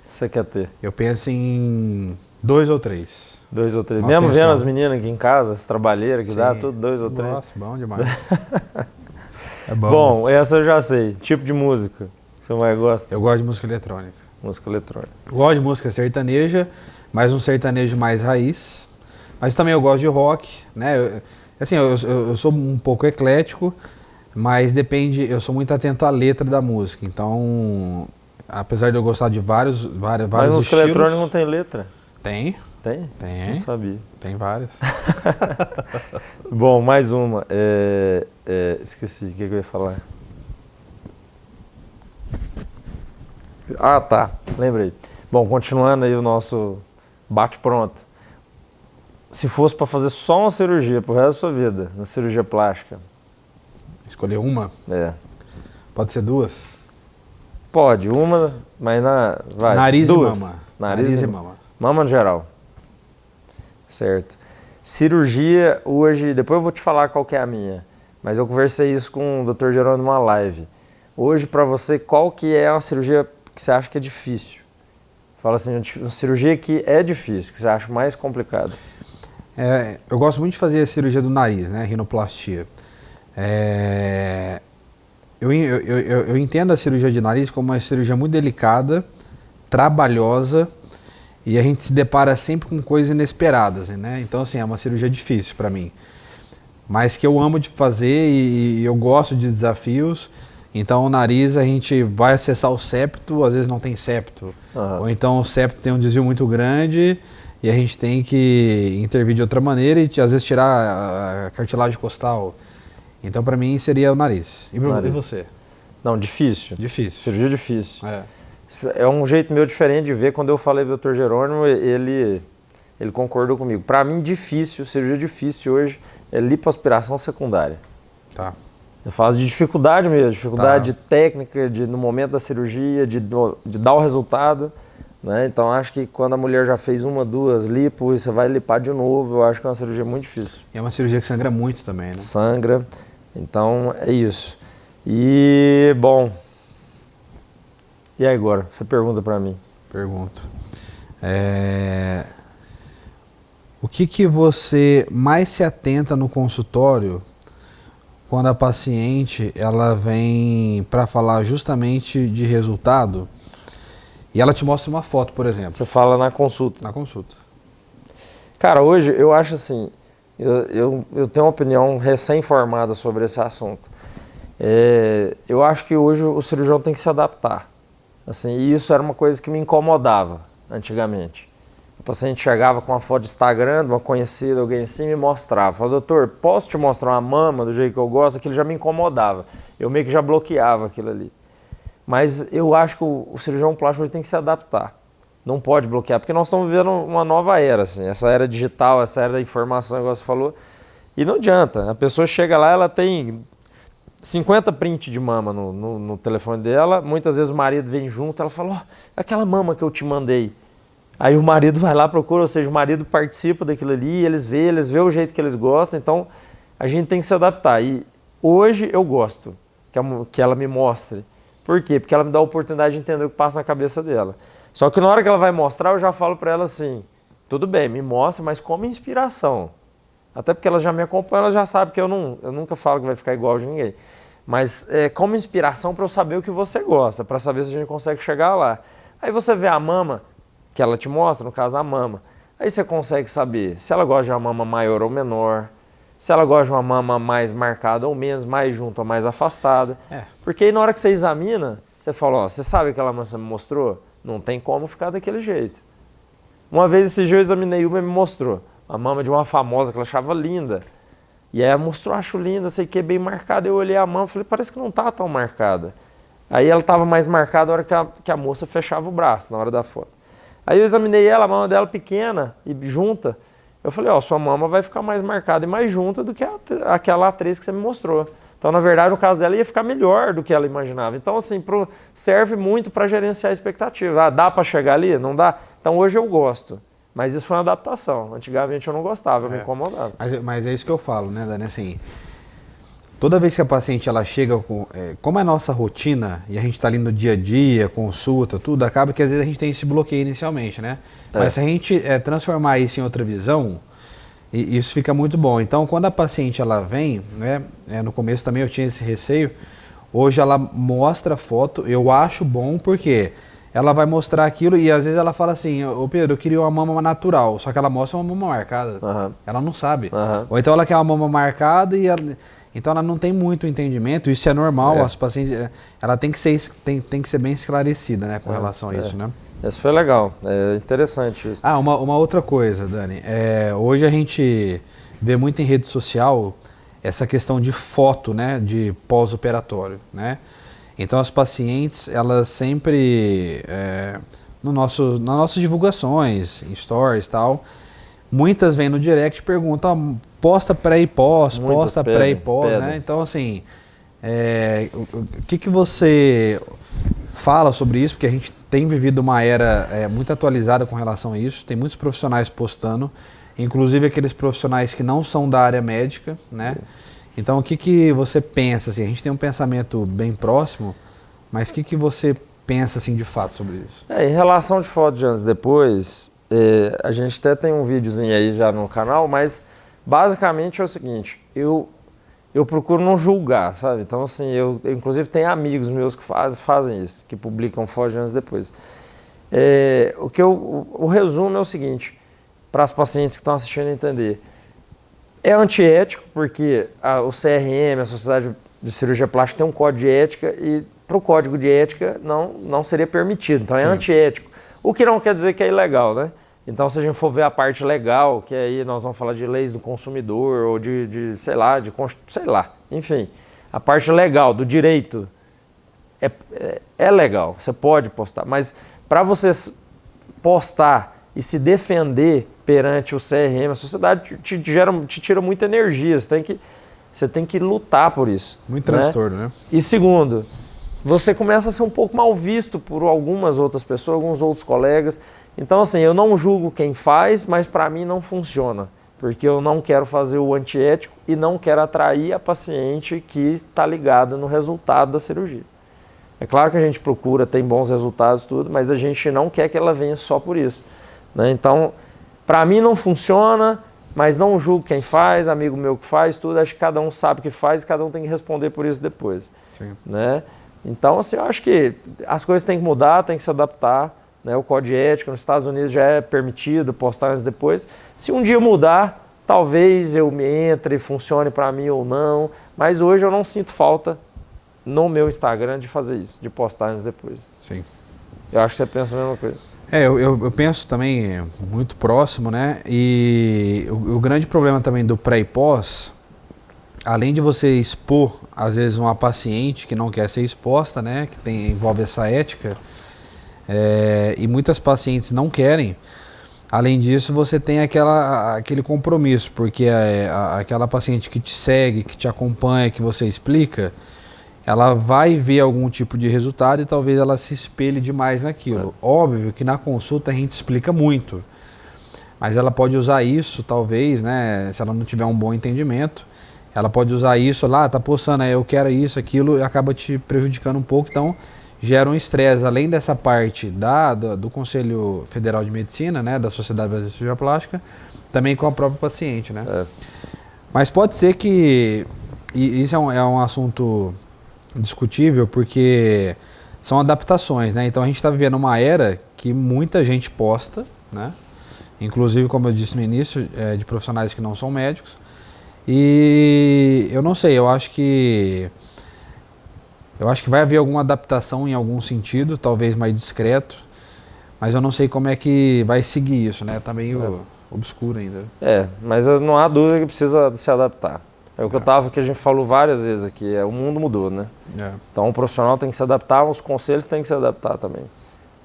você quer ter? Eu penso em 2 ou 3. 2 ou 3. Nós Mesmo vendo pensamos. as meninas aqui em casa, as trabalheiras que Sim. dá, tudo 2 ou 3. Nossa, bom demais. É bom. Bom, essa eu já sei. Tipo de música que você mais gosta? Eu gosto de música eletrônica. Música eletrônica. Eu gosto de música sertaneja, mas um sertanejo mais raiz. Mas também eu gosto de rock, né? Eu sou um pouco eclético, mas depende, eu sou muito atento à letra da música. Então, apesar de eu gostar de vários Mas música estilos... eletrônica não tem letra? Tem, Tem? Não tem, sabia. tem vários. Bom, mais uma. Esqueci o que eu ia falar. Ah, tá. Lembrei. Bom, continuando aí o nosso bate-pronto. Se fosse para fazer só uma cirurgia pro resto da sua vida, na cirurgia plástica, Escolher uma? Pode ser 2? pode, uma, mas vai, Nariz duas. e mama. Nariz e mama. Mama no geral. Certo. Cirurgia hoje, depois eu vou te falar qual que é a minha, mas eu conversei isso com o Dr. Jerônimo numa live. Hoje, para você, qual que é uma cirurgia que você acha que é difícil? Fala assim, uma cirurgia que é difícil, que você acha mais complicada. Eu gosto muito de fazer a cirurgia do nariz, né? Rinoplastia. Eu entendo a cirurgia de nariz como uma cirurgia muito delicada, trabalhosa, e a gente se depara sempre com coisas inesperadas, né? Então, assim, é uma cirurgia difícil para mim. Mas que eu amo de fazer e eu gosto de desafios. Então, o nariz, a gente vai acessar o septo, às vezes não tem septo. Uhum. Ou então o septo tem um desvio muito grande e a gente tem que intervir de outra maneira e às vezes tirar a cartilagem costal. Então, para mim, seria o nariz. E você? Não, difícil. Difícil. Cirurgia difícil. É. É um jeito meu diferente de ver. Quando eu falei pro Dr. Jerônimo, ele concordou comigo. Para mim, difícil, cirurgia difícil hoje é lipoaspiração secundária. Tá. Eu falo de dificuldade mesmo, dificuldade técnica, no momento da cirurgia, de dar o resultado. Né? Então, acho que quando a mulher já fez 1, 2 lipo e você vai lipar de novo, eu acho que é uma cirurgia muito difícil. E é uma cirurgia que sangra muito também, né? Sangra. Então, é isso. E, bom... E aí agora? Você pergunta para mim. Pergunto. O que você mais se atenta no consultório quando a paciente ela vem para falar justamente de resultado e ela te mostra uma foto, por exemplo? Você fala na consulta. Na consulta. Cara, hoje eu acho assim, eu tenho uma opinião recém-formada sobre esse assunto. Eu acho que hoje o cirurgião tem que se adaptar. Assim, e isso era uma coisa que me incomodava antigamente. O paciente chegava com uma foto de Instagram, de uma conhecida, alguém assim, e me mostrava. Falava, doutor, posso te mostrar uma mama do jeito que eu gosto? Aquilo já me incomodava. Eu meio que já bloqueava aquilo ali. Mas eu acho que o cirurgião plástico hoje tem que se adaptar. Não pode bloquear, porque nós estamos vivendo uma nova era, assim, essa era digital, essa era da informação, igual você falou. E não adianta, a pessoa chega lá, ela tem 50 prints de mama no telefone dela, muitas vezes o marido vem junto, ela fala, aquela mama que eu te mandei. Aí o marido vai lá, procura, ou seja, o marido participa daquilo ali, eles vê o jeito que eles gostam, então a gente tem que se adaptar. E hoje eu gosto que ela me mostre. Por quê? Porque ela me dá a oportunidade de entender o que passa na cabeça dela. Só que na hora que ela vai mostrar, eu já falo para ela assim, tudo bem, me mostra, mas como inspiração. Até porque ela já me acompanha, ela já sabe que eu nunca falo que vai ficar igual de ninguém. Mas como inspiração para eu saber o que você gosta, para saber se a gente consegue chegar lá. Aí você vê a mama, que ela te mostra, no caso a mama. Aí você consegue saber se ela gosta de uma mama maior ou menor, se ela gosta de uma mama mais marcada ou menos, mais junto ou mais afastada. Porque aí na hora que você examina, você fala, ó, você sabe aquela mama que você me mostrou? Não tem como ficar daquele jeito. Uma vez esse dia eu examinei uma e me mostrou a mama de uma famosa que ela achava linda. E aí ela mostrou, acho linda, sei que, bem marcada. Eu olhei a mama e falei, parece que não tá tão marcada. Aí ela estava mais marcada na hora que a moça fechava o braço, na hora da foto. Aí eu examinei ela, a mama dela pequena e junta. Eu falei, ó, sua mama vai ficar mais marcada e mais junta do que aquela atriz que você me mostrou. Então, na verdade, no caso dela, ia ficar melhor do que ela imaginava. Então, assim, serve muito para gerenciar a expectativa. Ah, dá para chegar ali? Não dá? Então, hoje eu gosto. Mas isso foi uma adaptação. Antigamente eu não gostava, eu me incomodava. Mas é isso que eu falo, né, Dani? Assim, toda vez que a paciente ela chega, como é a nossa rotina, e a gente está ali no dia a dia, consulta, tudo, acaba que às vezes a gente tem esse bloqueio inicialmente, né? Mas se a gente transformar isso em outra visão, isso fica muito bom. Então, quando a paciente ela vem, né, no começo também eu tinha esse receio, hoje ela mostra a foto, eu acho bom porque ela vai mostrar aquilo e às vezes ela fala assim, ô Pedro, eu queria uma mama natural, só que ela mostra uma mama marcada, ela não sabe. Ou então ela quer uma mama marcada e então ela não tem muito entendimento, isso é normal, as pacientes, ela tem que ser bem esclarecida, né, com relação a isso, né? Isso foi legal, é interessante isso. Ah, uma outra coisa, Dani, hoje a gente vê muito em rede social essa questão de foto, né, de pós-operatório, né? Então as pacientes, elas sempre, nas nossas divulgações, em stories e tal, muitas vêm no direct e perguntam, posta pré e pós, posta pré e pós, né? Então assim, o que você fala sobre isso? Porque a gente tem vivido uma era muito atualizada com relação a isso, tem muitos profissionais postando, inclusive aqueles profissionais que não são da área médica, né? Então, o que você pensa, assim, a gente tem um pensamento bem próximo, mas o que você pensa, assim, de fato sobre isso? Em relação de foto de antes e depois, a gente até tem um videozinho aí já no canal, mas basicamente é o seguinte, eu procuro não julgar, sabe? Então, assim, eu inclusive tenho amigos meus que fazem isso, que publicam foto de antes e depois. O resumo é o seguinte, para as pacientes que estão assistindo entender. É antiético, porque o CRM, a Sociedade de Cirurgia Plástica, tem um código de ética e para o código de ética não seria permitido. Então é antiético. O que não quer dizer que é ilegal, né? Então se a gente for ver a parte legal, que aí nós vamos falar de leis do consumidor ou sei lá, enfim. A parte legal, do direito, é legal, você pode postar. Mas para você postar e se defender perante o CRM, a sociedade te tira muita energia, você tem que lutar por isso. Muito transtorno, né? E segundo, você começa a ser um pouco mal visto por algumas outras pessoas, alguns outros colegas. Então, assim, eu não julgo quem faz, mas para mim não funciona, porque eu não quero fazer o antiético e não quero atrair a paciente que está ligada no resultado da cirurgia. É claro que a gente procura, tem bons resultados e tudo, mas a gente não quer que ela venha só por isso, né? Então, para mim não funciona, mas não julgo quem faz, amigo meu que faz, tudo. Acho que cada um sabe o que faz e cada um tem que responder por isso depois. Sim. Né? Então, assim, eu acho que as coisas têm que mudar, tem que se adaptar. Né? O código de ética nos Estados Unidos já é permitido postar antes e depois. Se um dia mudar, talvez eu me entre e funcione para mim ou não. Mas hoje eu não sinto falta no meu Instagram de fazer isso, de postar antes e depois. Sim. Eu acho que você pensa a mesma coisa. Eu penso também muito próximo, né? E o grande problema também do pré e pós, além de você expor, às vezes, uma paciente que não quer ser exposta, né? Que envolve essa ética, e muitas pacientes não querem. Além disso, você tem aquele compromisso, porque aquela paciente que te segue, que te acompanha, que você explica, ela vai ver algum tipo de resultado e talvez ela se espelhe demais naquilo. Óbvio que na consulta a gente explica muito, mas ela pode usar isso, talvez, né, se ela não tiver um bom entendimento, ela pode usar isso lá, tá postando, eu quero isso, aquilo, e acaba te prejudicando um pouco, então gera um estresse, além dessa parte do Conselho Federal de Medicina, né, da Sociedade Brasileira de Cirurgia Plástica, também com a própria paciente, né? Mas pode ser que, e isso é um assunto discutível, porque são adaptações, né? Então a gente está vivendo uma era que muita gente posta, né? Inclusive, como eu disse no início, de profissionais que não são médicos. E eu não sei, eu acho que vai haver alguma adaptação em algum sentido, talvez mais discreto, mas eu não sei como é que vai seguir isso, né? Tá meio obscuro ainda. Mas não há dúvida que precisa se adaptar. É o que que a gente falou várias vezes aqui, o mundo mudou, né? Então o profissional tem que se adaptar, os conselhos têm que se adaptar também,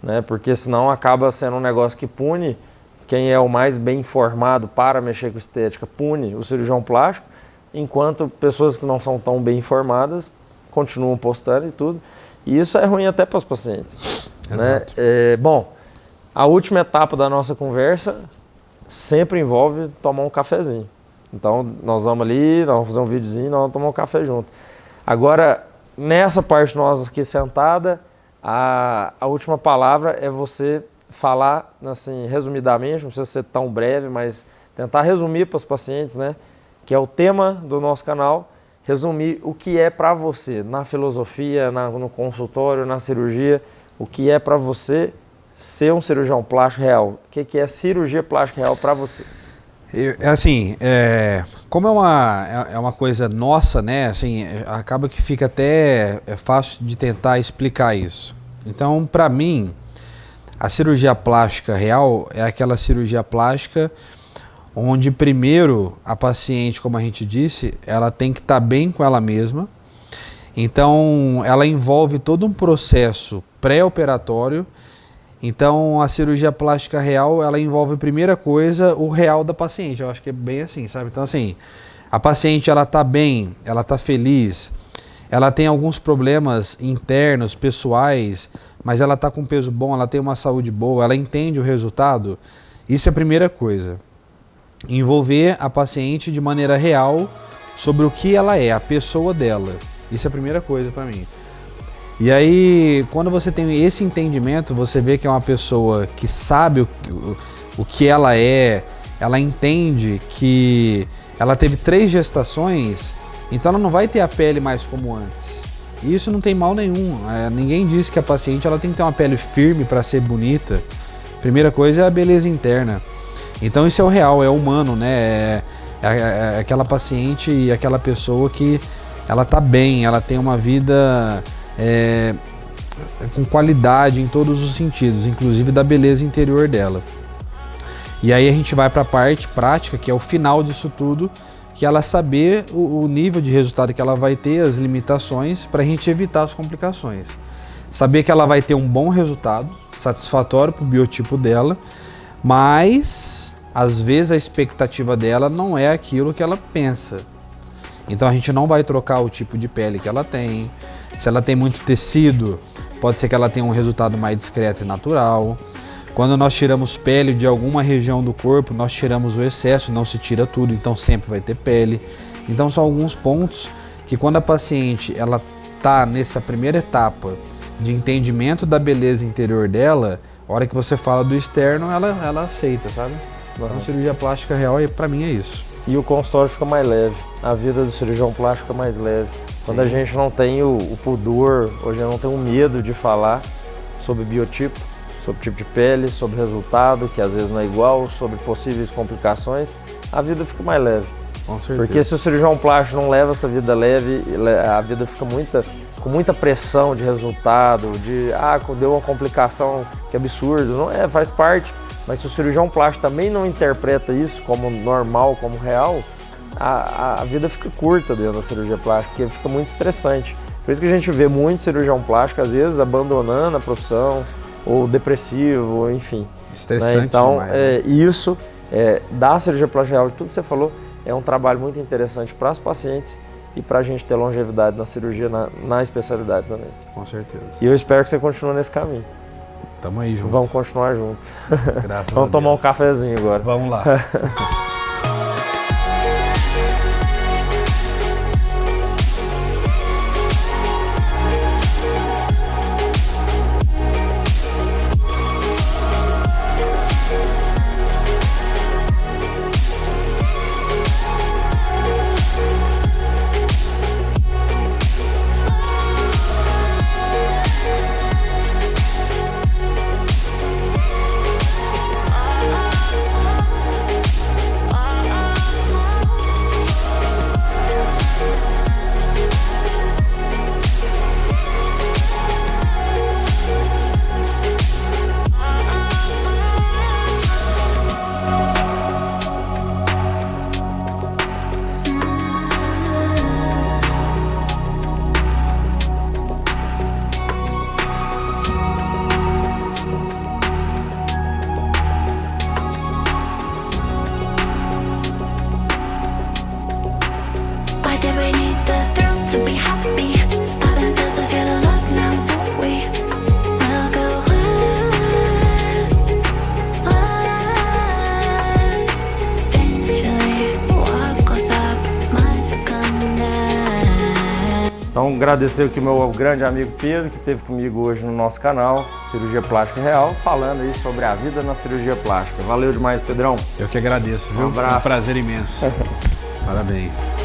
né? Porque senão acaba sendo um negócio que pune quem é o mais bem informado para mexer com estética, pune o cirurgião plástico, enquanto pessoas que não são tão bem informadas continuam postando e tudo. E isso é ruim até para os pacientes, né? Bom, a última etapa da nossa conversa sempre envolve tomar um cafezinho. Então, nós vamos ali, nós vamos fazer um videozinho, nós vamos tomar um café junto. Agora, nessa parte nossa aqui sentada, a última palavra é você falar, assim, resumidamente, não precisa ser tão breve, mas tentar resumir para os pacientes, né? Que é o tema do nosso canal, resumir o que é para você, na filosofia, no consultório, na cirurgia, o que é para você ser um cirurgião plástico real. O que é cirurgia plástica real para você? Como é uma coisa nossa, né, assim, acaba que fica até fácil de tentar explicar isso. Então, para mim, a cirurgia plástica real é aquela cirurgia plástica onde primeiro a paciente, como a gente disse, ela tem que estar bem com ela mesma. Então, ela envolve todo um processo pré-operatório. Então, a cirurgia plástica real, ela envolve, primeira coisa, o real da paciente. Eu acho que é bem assim, sabe? Então, assim, a paciente, ela tá bem, ela tá feliz, ela tem alguns problemas internos, pessoais, mas ela tá com peso bom, ela tem uma saúde boa, ela entende o resultado. Isso é a primeira coisa. Envolver a paciente de maneira real sobre o que ela é, a pessoa dela. Isso é a primeira coisa para mim. E aí, quando você tem esse entendimento, você vê que é uma pessoa que sabe o que ela é, ela entende que ela teve 3 gestações, então ela não vai ter a pele mais como antes. E isso não tem mal nenhum. Ninguém diz que a paciente ela tem que ter uma pele firme para ser bonita. Primeira coisa é a beleza interna. Então isso é o real, é o humano, né? É aquela paciente e aquela pessoa que ela tá bem, ela tem uma vida com qualidade em todos os sentidos, inclusive da beleza interior dela. E aí a gente vai para a parte prática, que é o final disso tudo, que é ela saber o nível de resultado que ela vai ter, as limitações, para a gente evitar as complicações. Saber que ela vai ter um bom resultado, satisfatório para o biotipo dela, mas às vezes a expectativa dela não é aquilo que ela pensa. Então a gente não vai trocar o tipo de pele que ela tem. Se ela tem muito tecido, pode ser que ela tenha um resultado mais discreto e natural. Quando nós tiramos pele de alguma região do corpo, nós tiramos o excesso, não se tira tudo, então sempre vai ter pele. Então são alguns pontos que quando a paciente ela está nessa primeira etapa de entendimento da beleza interior dela, a hora que você fala do externo, ela aceita, sabe? Então, cirurgia plástica real, para mim, é isso. E o consultório fica mais leve, a vida do cirurgião plástico fica mais leve. Quando a gente não tem o pudor, hoje não tem o medo de falar sobre biotipo, sobre tipo de pele, sobre resultado, que às vezes não é igual, sobre possíveis complicações, a vida fica mais leve. Com certeza. Porque se o cirurgião plástico não leva essa vida leve, a vida fica com muita pressão de resultado, deu uma complicação, que absurdo, não faz parte. Mas se o cirurgião plástico também não interpreta isso como normal, como real, a vida fica curta dentro da cirurgia plástica, porque fica muito estressante. Por isso que a gente vê muito cirurgião plástico, às vezes, abandonando a profissão, ou depressivo, enfim. Estressante, né? Então, demais, isso, da cirurgia plástica real, de tudo que você falou, é um trabalho muito interessante para os pacientes e para a gente ter longevidade na cirurgia, na especialidade também. Com certeza. E eu espero que você continue nesse caminho. Tamo aí junto. Vamos continuar juntos. Graças Vamos a tomar Deus. um cafezinho agora. Vamos lá. be happy. Heaven doesn't feel the love now. We will go on. Eventually, what goes up must come down. Então, agradecer aqui o meu grande amigo Pedro, que esteve comigo hoje no nosso canal, Cirurgia Plástica Real, falando aí sobre a vida na cirurgia plástica. Valeu demais, Pedrão. Eu que agradeço, viu? Um abraço. Um prazer imenso. Parabéns.